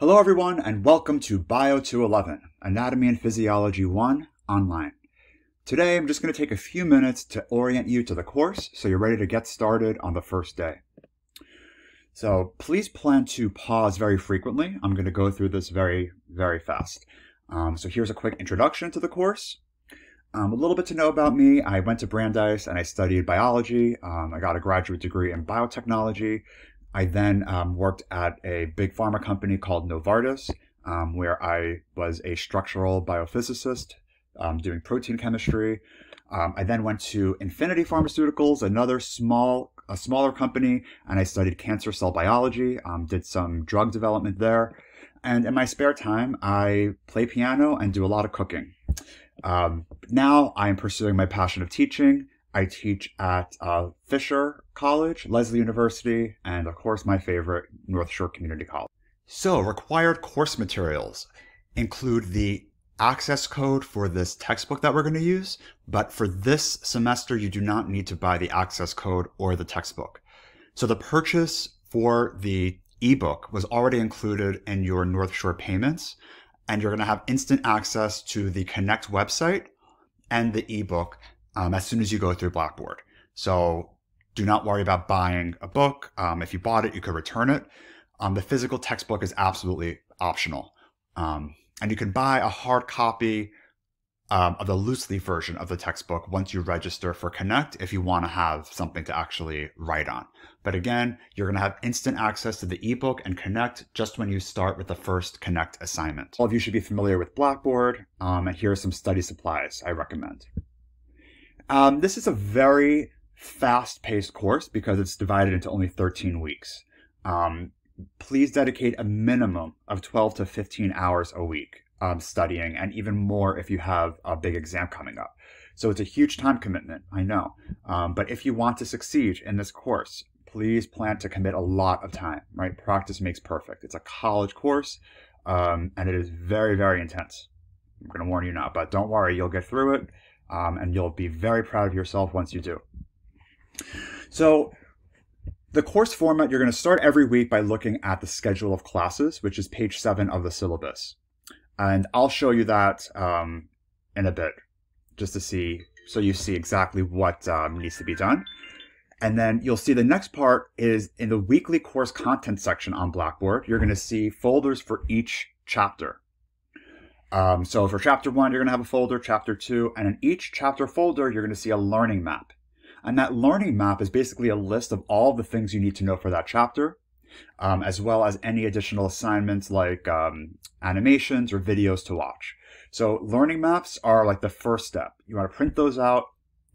Hello everyone and welcome to Bio 211, Anatomy and Physiology 1 online. Today I'm just going to take a few minutes to orient you to the course so you're ready to get started on the first day. So please plan to pause very frequently. I'm going to go through this very fast. So here's a quick introduction to the course. A little bit to know about me. I went to Brandeis and I studied biology. I got a graduate degree in biotechnology. I then worked at a big pharma company called Novartis, where I was a structural biophysicist doing protein chemistry. I then went to Infinity Pharmaceuticals, another smaller company, and I studied cancer cell biology, did some drug development there. And in my spare time, I play piano and do a lot of cooking. Now I am pursuing my passion of teaching. I teach at Fisher College, Lesley University, and of course my favorite, North Shore Community College. So required course materials include the access code for this textbook that we're going to use, but for this semester you do not need to buy the access code or the textbook. So the purchase for the ebook was already included in your North Shore payments, and you're going to have instant access to the Connect website and the ebook as soon as you go through Blackboard. So do not worry about buying a book. If you bought it, you could return it. The physical textbook is absolutely optional. And you can buy a hard copy of the loose leaf version of the textbook once you register for Connect if you want to have something to actually write on. But again, you're going to have instant access to the ebook and Connect just when you start with the first Connect assignment. All of you should be familiar with Blackboard, and here are some study supplies I recommend. This is a very fast-paced course because it's divided into only 13 weeks. Please dedicate a minimum of 12 to 15 hours a week studying, and even more if you have a big exam coming up. So it's a huge time commitment, I know. But if you want to succeed in this course, please plan to commit a lot of time, right? Practice makes perfect. It's a college course, and it is very intense. I'm going to warn you now, but don't worry, you'll get through it. And you'll be very proud of yourself once you do. So the course format, you're going to start every week by looking at the schedule of classes, which is page 7 of the syllabus. And I'll show you that in a bit, just to see, so you see exactly what needs to be done. And then you'll see the next part is in the weekly course content section on Blackboard, you're going to see folders for each chapter. So for chapter 1, you're going to have a folder, chapter 2, and in each chapter folder, you're going to see a learning map. And that learning map is basically a list of all the things you need to know for that chapter, as well as any additional assignments like animations or videos to watch. So learning maps are like the first step. You want to print those out,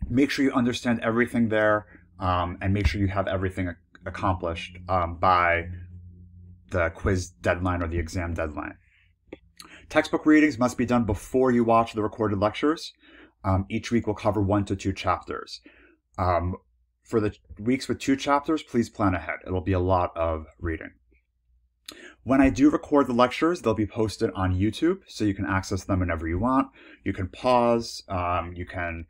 make sure you understand everything there, and make sure you have everything accomplished by the quiz deadline or the exam deadline. Textbook readings must be done before you watch the recorded lectures. Each week will cover 1 to 2 chapters. For the weeks with 2 chapters, please plan ahead. It'll be a lot of reading. When I do record the lectures, they'll be posted on YouTube, so you can access them whenever you want. You can pause, you can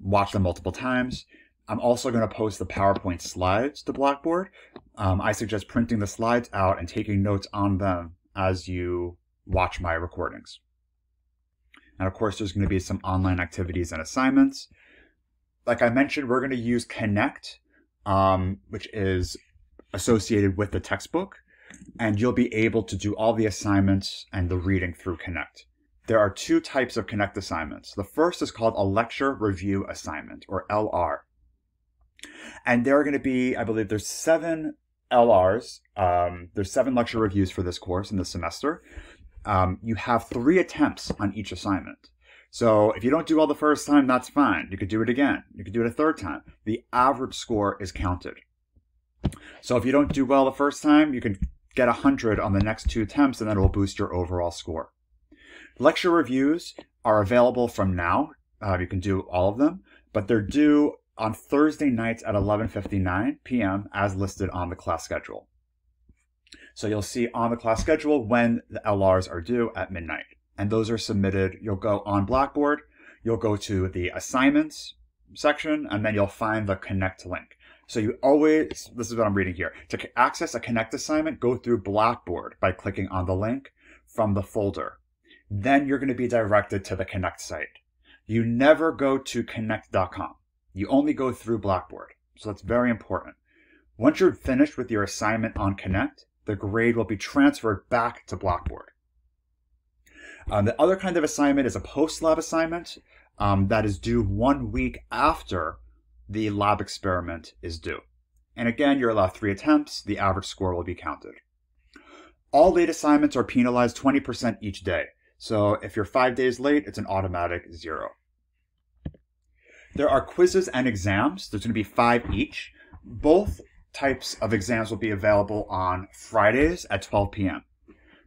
watch them multiple times. I'm also going to post the PowerPoint slides to Blackboard. I suggest printing the slides out and taking notes on them as you watch my recordings. And of course, there's going to be some online activities and assignments. Like I mentioned, we're going to use Connect, which is associated with the textbook, and you'll be able to do all the assignments and the reading through Connect. There are 2 types of Connect assignments. The first is called a lecture review assignment, or LR. And there are going to be, I believe there's 7 LRs. There's 7 lecture reviews for this course in the semester. You have 3 attempts on each assignment. So if you don't do well the first time, that's fine. You could do it again. You could do it a 3rd time. The average score is counted. So if you don't do well the first time, you can get 100 on the next 2 attempts, and that will boost your overall score. Lecture reviews are available from now. You can do all of them, but they're due on Thursday nights at 11:59 p.m. as listed on the class schedule. So you'll see on the class schedule when the LRs are due at midnight. And those are submitted. You'll go on Blackboard, you'll go to the assignments section, and then you'll find the Connect link. So you always, this is what I'm reading here, to access a Connect assignment, go through Blackboard by clicking on the link from the folder. Then you're going to be directed to the Connect site. You never go to connect.com. You only go through Blackboard. So that's very important. Once you're finished with your assignment on Connect, the grade will be transferred back to Blackboard. The other kind of assignment is a post-lab assignment that is due 1 week after the lab experiment is due. And again, you're allowed 3 attempts. The average score will be counted. All late assignments are penalized 20% each day. So if you're 5 days late, it's an automatic 0. There are quizzes and exams. There's going to be 5 each. Both types of exams will be available on Fridays at 12 p.m.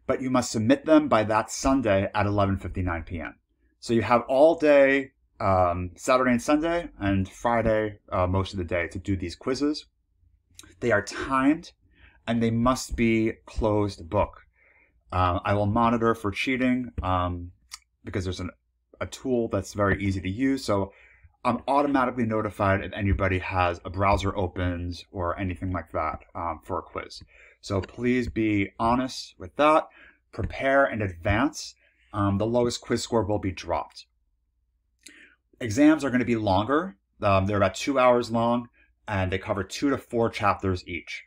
But you must submit them by that Sunday at 11:59 p.m. So you have all day, Saturday and Sunday, and Friday most of the day to do these quizzes. They are timed, and they must be closed book. I will monitor for cheating because there's a tool that's very easy to use. So I'm automatically notified if anybody has a browser opened or anything like that for a quiz. So please be honest with that. Prepare in advance. The lowest quiz score will be dropped. Exams are going to be longer. They're about 2 hours long, and they cover 2 to 4 chapters each.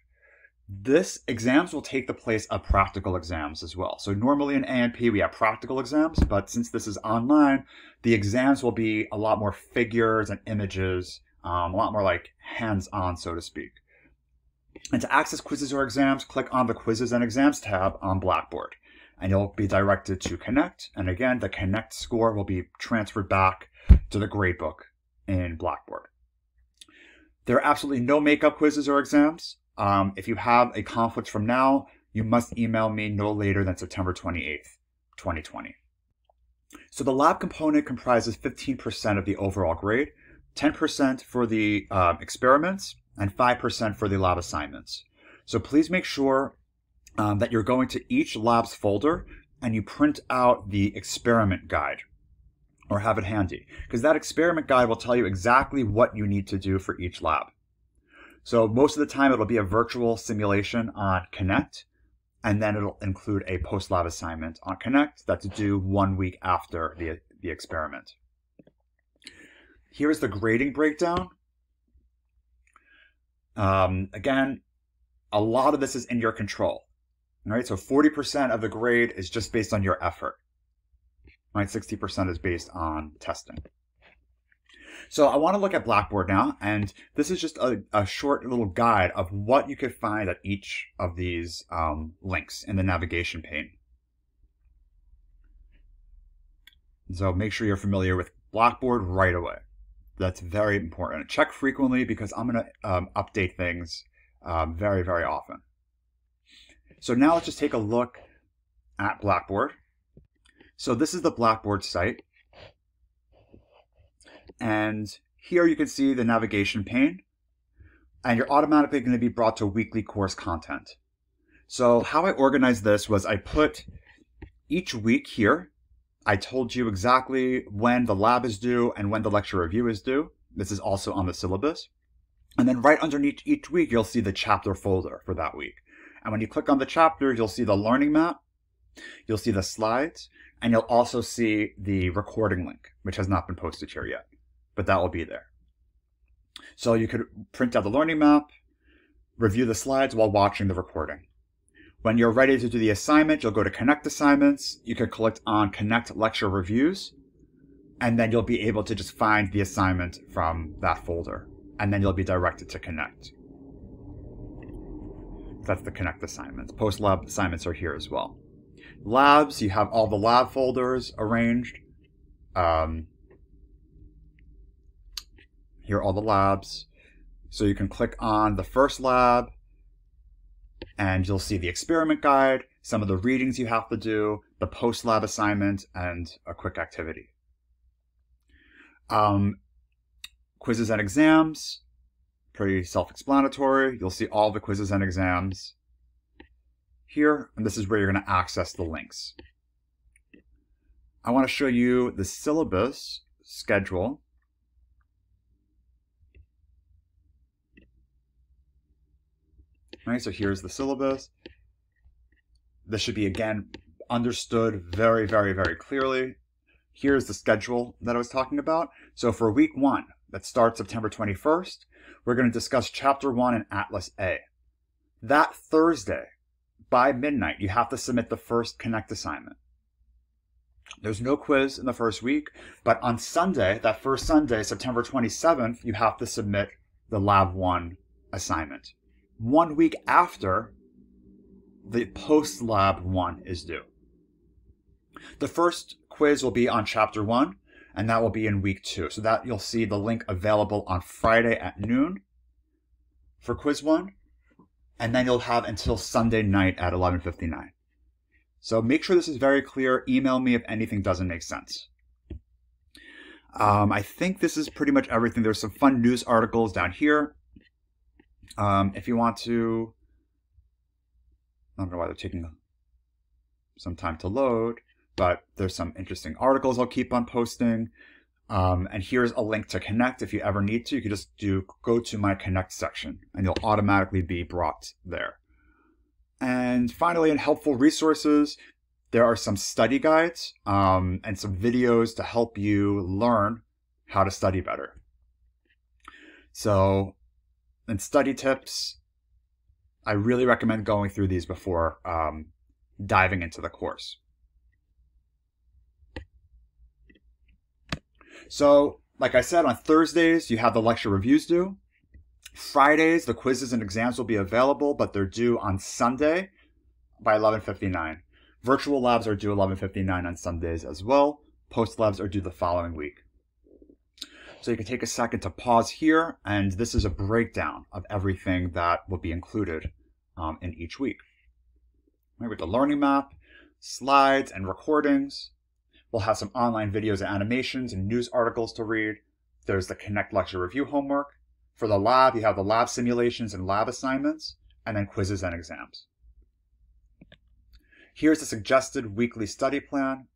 Exams will take the place of practical exams as well. So normally in A&P we have practical exams, but since this is online, the exams will be a lot more figures and images, a lot more like hands-on, so to speak. And to access quizzes or exams, click on the Quizzes and Exams tab on Blackboard, and you'll be directed to Connect. And again, the Connect score will be transferred back to the gradebook in Blackboard. There are absolutely no makeup quizzes or exams. If you have a conflict from now, you must email me no later than September 28th, 2020. So the lab component comprises 15% of the overall grade, 10% for the experiments, and 5% for the lab assignments. So please make sure that you're going to each lab's folder and you print out the experiment guide or have it handy, because that experiment guide will tell you exactly what you need to do for each lab. So most of the time it'll be a virtual simulation on Connect, and then it'll include a post-lab assignment on Connect that's due 1 week after the experiment. Here's the grading breakdown. Again, a lot of this is in your control. All right, so 40% of the grade is just based on your effort. Right, 60% is based on testing. So I want to look at Blackboard now, and this is just a short little guide of what you could find at each of these links in the navigation pane. So make sure you're familiar with Blackboard right away. That's very important. Check frequently because I'm going to update things very, very often. So now let's just take a look at Blackboard. So this is the Blackboard site. And here you can see the navigation pane, and you're automatically going to be brought to weekly course content. So how I organized this was I put each week here. I told you exactly when the lab is due and when the lecture review is due. This is also on the syllabus. And then right underneath each week, you'll see the chapter folder for that week. And when you click on the chapter, you'll see the learning map, you'll see the slides, and you'll also see the recording link, which has not been posted here yet, but that will be there. So you could print out the learning map, review the slides while watching the recording. When you're ready to do the assignment, you'll go to Connect Assignments. You can click on Connect Lecture Reviews, and then you'll be able to just find the assignment from that folder, and then you'll be directed to Connect. That's the Connect assignments. Post-lab assignments are here as well. Labs, you have all the lab folders arranged. Here are all the labs. So you can click on the first lab, and you'll see the experiment guide, some of the readings you have to do, the post-lab assignment, and a quick activity. Quizzes and exams, pretty self-explanatory. You'll see all the quizzes and exams here, and this is where you're going to access the links. I want to show you the syllabus schedule. right? So here's the syllabus. This should be, again, understood very, very, very clearly. Here's the schedule that I was talking about. So for week 1, that starts September 21st, we're going to discuss Chapter 1 in Atlas A. That Thursday, by midnight, you have to submit the first Connect assignment. There's no quiz in the first week, but on Sunday, that first Sunday, September 27th, you have to submit the Lab 1 assignment. 1 week after the post-Lab 1 is due. The first quiz will be on Chapter 1, and that will be in week 2. So that you'll see the link available on Friday at noon for quiz 1, and then you'll have until Sunday night at 11:59. So make sure this is very clear. Email me if anything doesn't make sense. I think this is pretty much everything. There's some fun news articles down here. If you want to, I don't know why they're taking some time to load, but there's some interesting articles I'll keep on posting. And here's a link to Connect if you ever need to. You can just go to my Connect section and you'll automatically be brought there. And finally, in helpful resources, there are some study guides and some videos to help you learn how to study better. So, in study tips, I really recommend going through these before diving into the course. So, like I said, on Thursdays, you have the lecture reviews due. Fridays, the quizzes and exams will be available, but they're due on Sunday by 11:59. Virtual labs are due 11:59 on Sundays as well. Post labs are due the following week. So you can take a second to pause here, and this is a breakdown of everything that will be included in each week. Right, with the learning map, slides, and recordings. We'll have some online videos and animations and news articles to read. There's the Connect lecture review homework. For the lab, you have the lab simulations and lab assignments, and then quizzes and exams. Here's the suggested weekly study plan.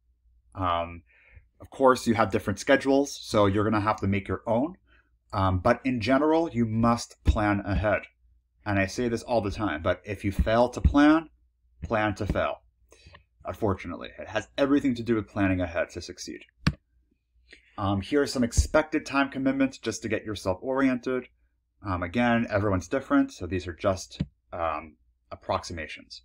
Of course, you have different schedules, so you're going to have to make your own. But in general, you must plan ahead. And I say this all the time, but if you fail to plan to fail. Unfortunately, it has everything to do with planning ahead to succeed. Here are some expected time commitments just to get yourself oriented. Again, everyone's different, so these are just approximations.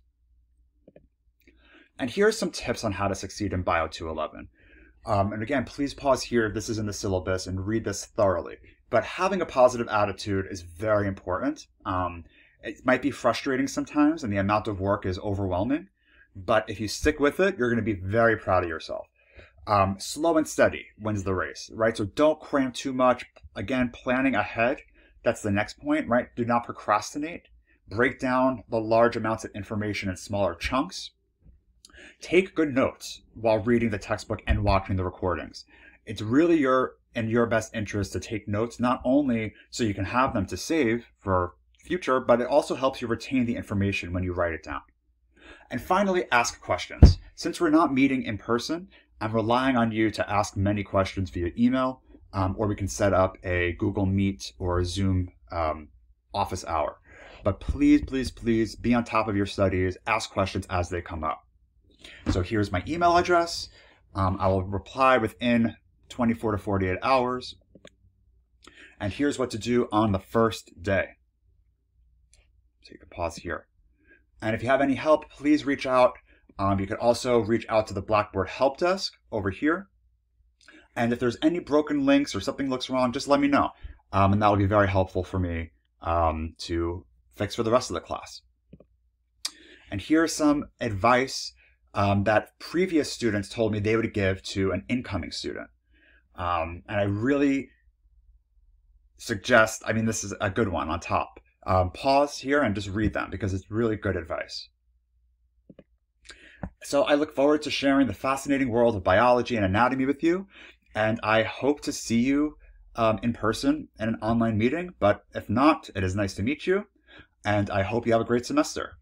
And here are some tips on how to succeed in Bio 211. And again, please pause here. This is in the syllabus and read this thoroughly. But having a positive attitude is very important. It might be frustrating sometimes and the amount of work is overwhelming. But if you stick with it, you're going to be very proud of yourself. Slow and steady wins the race, right? So don't cram too much. Again, planning ahead. That's the next point, right? Do not procrastinate. Break down the large amounts of information in smaller chunks. Take good notes while reading the textbook and watching the recordings. It's really in your best interest to take notes, not only so you can have them to save for future, but it also helps you retain the information when you write it down. And finally, ask questions. Since we're not meeting in person, I'm relying on you to ask many questions via email, or we can set up a Google Meet or a Zoom office hour. But please, please, please be on top of your studies. Ask questions as they come up. So here's my email address. I will reply within 24 to 48 hours. And here's what to do on the first day. Take a pause here. And if you have any help, please reach out. You can also reach out to the Blackboard help desk over here. And if there's any broken links or something looks wrong, just let me know. And that will be very helpful for me to fix for the rest of the class. And here's some advice that previous students told me they would give to an incoming student. And I really suggest, this is a good one on top. Pause here and just read them because it's really good advice. So I look forward to sharing the fascinating world of biology and anatomy with you, and I hope to see you in person in an online meeting, but if not, it is nice to meet you, and I hope you have a great semester.